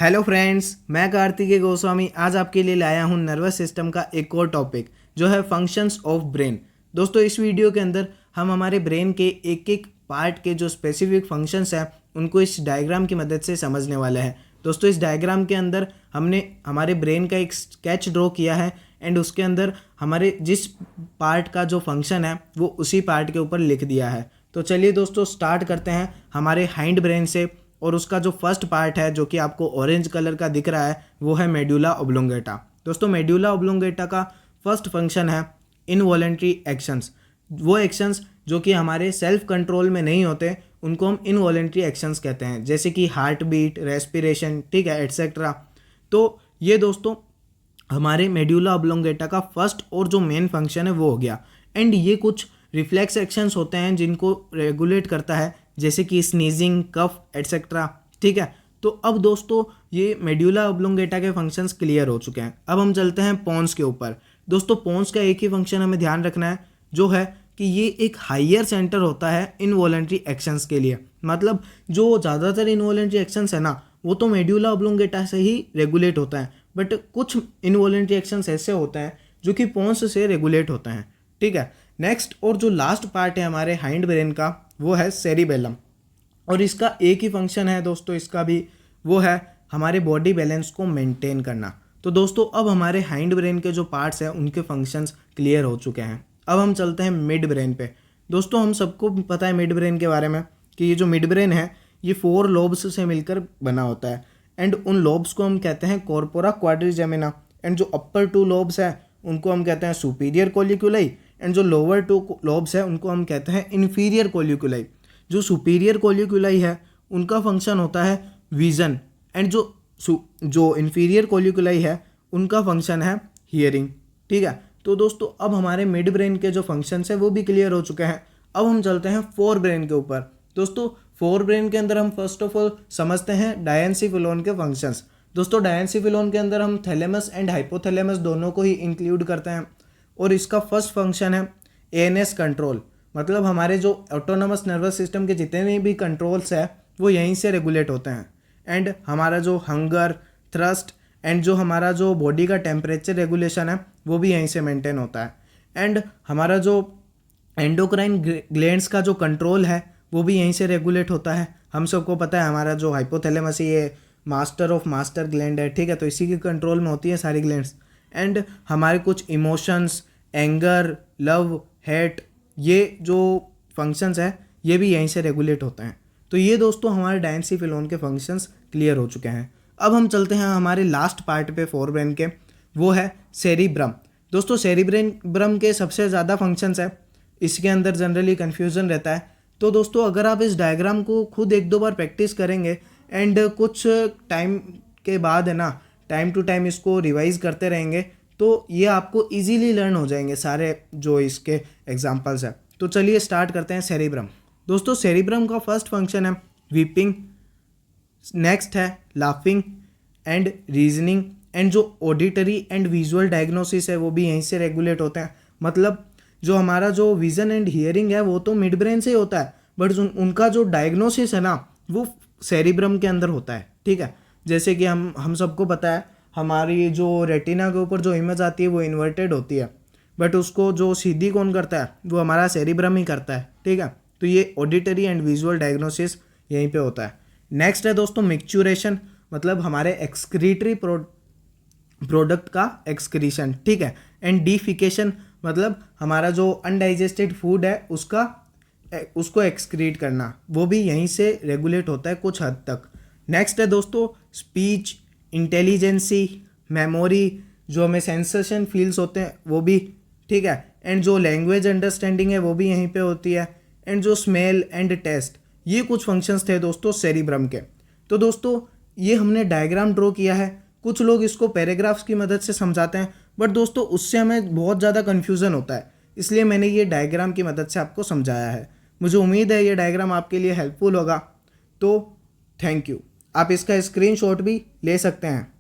Hello friends, मैं कार्तिकेय गोस्वामी आज आपके लिए लाया हूँ नर्वस सिस्टम का एक और टॉपिक जो है फंक्शंस ऑफ ब्रेन। दोस्तों, इस वीडियो के अंदर हम हमारे ब्रेन के एक एक पार्ट के जो स्पेसिफिक फंक्शंस हैं उनको इस डायग्राम की मदद से समझने वाले हैं। दोस्तों, इस डायग्राम के अंदर हमने हमारे ब्रेन का एक स्केच ड्रॉ किया है एंड उसके अंदर हमारे जिस पार्ट का जो फंक्शन है वो उसी पार्ट के ऊपर लिख दिया है। तो चलिए दोस्तों, स्टार्ट करते हैं हमारे हाइंड ब्रेन से। और उसका जो फर्स्ट पार्ट है जो कि आपको ऑरेंज कलर का दिख रहा है वो है मेडुला ऑब्लोंगेटा। दोस्तों, मेडुला ऑब्लोंगेटा का फर्स्ट फंक्शन है इनवॉलेंट्री एक्शंस। वो एक्शंस जो कि हमारे सेल्फ कंट्रोल में नहीं होते उनको हम इनवॉलेंट्री एक्शंस कहते हैं, जैसे कि हार्ट बीट, रेस्पिरेशन, ठीक है, एट्सेट्रा। तो ये दोस्तों हमारे मेडुला ऑब्लोंगेटा का फर्स्ट और जो मेन फंक्शन है वो हो गया। एंड ये कुछ रिफ्लेक्स एक्शंस होते हैं जिनको रेगुलेट करता है, जैसे कि स्नीजिंग, कफ, एटसेट्रा, ठीक है। तो अब दोस्तों ये मेडुला ऑब्लोंगेटा के फंक्शंस क्लियर हो चुके हैं। अब हम चलते हैं पोन्स के ऊपर। दोस्तों, पोन्स का एक ही फंक्शन हमें ध्यान रखना है, जो है कि ये एक हायर सेंटर होता है इनवॉलेंट्री एक्शंस के लिए। मतलब जो ज़्यादातर इनवॉलेंट्री एक्शंस है ना, वो तो मेडुला ऑब्लोंगेटा से ही रेगुलेट होता है, बट कुछ इनवॉलेंट्री एक्शंस ऐसे होते हैं जो कि पोन्स से रेगुलेट होते हैं, ठीक है। नेक्स्ट और जो लास्ट पार्ट है हमारे हाइंड ब्रेन का वो है सेरिबेलम। और इसका एक ही फंक्शन है दोस्तों, इसका भी वो है हमारे बॉडी बैलेंस को मेंटेन करना। तो दोस्तों अब हमारे हाइंड ब्रेन के जो पार्ट्स हैं उनके फंक्शंस क्लियर हो चुके हैं। अब हम चलते हैं मिड ब्रेन पे। दोस्तों, हम सबको पता है मिड ब्रेन के बारे में कि ये जो मिड ब्रेन है ये 4 लोब्स से मिलकर बना होता है। एंड उन लोब्स को हम कहते हैं कॉर्पोरा क्वाड्रिजेमिना। एंड जो अपर 2 लोब्स हैं उनको हम कहते हैं सुपीरियर कोलिक्यूलाई। एंड जो लोअर 2 लोब्स है उनको हम कहते हैं इन्फीरियर कोलिक्यूलाई। जो सुपीरियर कोलिक्यूलाई है उनका फंक्शन होता है विजन। एंड जो इन्फीरियर कोलिक्यूलाई है उनका फंक्शन है हियरिंग, ठीक है। तो दोस्तों अब हमारे मिड ब्रेन के जो फंक्शंस है वो भी क्लियर हो चुके हैं। अब हम चलते हैं फोर ब्रेन के ऊपर। दोस्तों, फोर ब्रेन के अंदर हम फर्स्ट ऑफ ऑल समझते हैं डायेंसिफिलोन के फंक्शंस। दोस्तों, डायेंसिफिलोन के अंदर हम थैलेमस एंड हाइपोथैलेमस दोनों को ही इंक्लूड करते हैं। और इसका फर्स्ट फंक्शन है एएनएस कंट्रोल। मतलब हमारे जो ऑटोनोमस नर्वस सिस्टम के जितने भी कंट्रोल्स है वो यहीं से रेगुलेट होते हैं। एंड हमारा जो हंगर, थ्रस्ट एंड जो हमारा जो बॉडी का टेम्परेचर रेगुलेशन है वो भी यहीं से मेंटेन होता है। एंड हमारा जो एंडोक्राइन ग्लैंड्स का जो कंट्रोल है वो भी यहीं से रेगुलेट होता है। हम सबको पता है हमारा जो हाइपोथैलेमस ये मास्टर ऑफ मास्टर ग्लैंड है, ठीक है। तो इसी के कंट्रोल में होती है सारी ग्लैंड्स। एंड हमारे कुछ इमोशंस, एंगर, लव, हेट, ये जो फंक्शंस है ये भी यहीं से रेगुलेट होते हैं। तो ये दोस्तों हमारे डायेंसिफिलोन के फंक्शंस क्लियर हो चुके हैं। अब हम चलते हैं हमारे लास्ट पार्ट पे फोर ब्रेन के, वो है सेरिब्रम। दोस्तों, सेरिब्रम के सबसे ज़्यादा फंक्शंस है, इसके अंदर जनरली कन्फ्यूज़न रहता है। तो दोस्तों अगर आप इस डायग्राम को खुद 1-2 बार प्रैक्टिस करेंगे एंड कुछ टाइम के बाद है ना, टाइम टू टाइम इसको रिवाइज करते रहेंगे तो ये आपको इजीली लर्न हो जाएंगे सारे जो इसके एग्जांपल्स हैं। तो चलिए स्टार्ट करते हैं सेरिब्रम। दोस्तों, सेरिब्रम का फर्स्ट फंक्शन है वीपिंग, नेक्स्ट है लाफिंग एंड रीजनिंग। एंड जो ऑडिटरी एंड विजुअल डायग्नोसिस है वो भी यहीं से रेगुलेट होते हैं। मतलब जो हमारा जो विजन एंड हियरिंग है वो तो मिड ब्रेन से ही होता है, बट उनका जो डायग्नोसिस है ना वो सेरिब्रम के अंदर होता है, ठीक है। जैसे कि हम सबको पता है हमारी जो रेटिना के ऊपर जो इमेज आती है वो इन्वर्टेड होती है, बट उसको जो सीधी कौन करता है वो हमारा सेरिब्रम ही करता है, ठीक है। तो ये ऑडिटरी एंड विजुअल डायग्नोसिस यहीं पे होता है। नेक्स्ट है दोस्तों मिक्चुरेशन, मतलब हमारे एक्सक्रीटरी प्रोडक्ट का एक्सक्रीशन, ठीक है। एंड डीफिकेशन, मतलब हमारा जो अनडाइजेस्टेड फूड है उसको एक्सक्रीट करना, वो भी यहीं से रेगुलेट होता है कुछ हद तक। नेक्स्ट है दोस्तों स्पीच, इंटेलिजेंसी, मेमोरी, जो हमें सेंसेशन फील्स होते हैं वो भी, ठीक है। एंड जो लैंग्वेज अंडरस्टैंडिंग है वो भी यहीं पे होती है। एंड जो स्मेल एंड टेस्ट, ये कुछ फंक्शंस थे दोस्तों सेरिब्रम के। तो दोस्तों ये हमने डायग्राम ड्रॉ किया है। कुछ लोग इसको पैराग्राफ्स की मदद से समझाते हैं, बट दोस्तों उससे हमें बहुत ज़्यादा कन्फ्यूज़न होता है, इसलिए मैंने ये डायग्राम की मदद से आपको समझाया है। मुझे उम्मीद है ये डायग्राम आपके लिए हेल्पफुल होगा। तो थैंक यू। आप इसका स्क्रीनशॉट भी ले सकते हैं।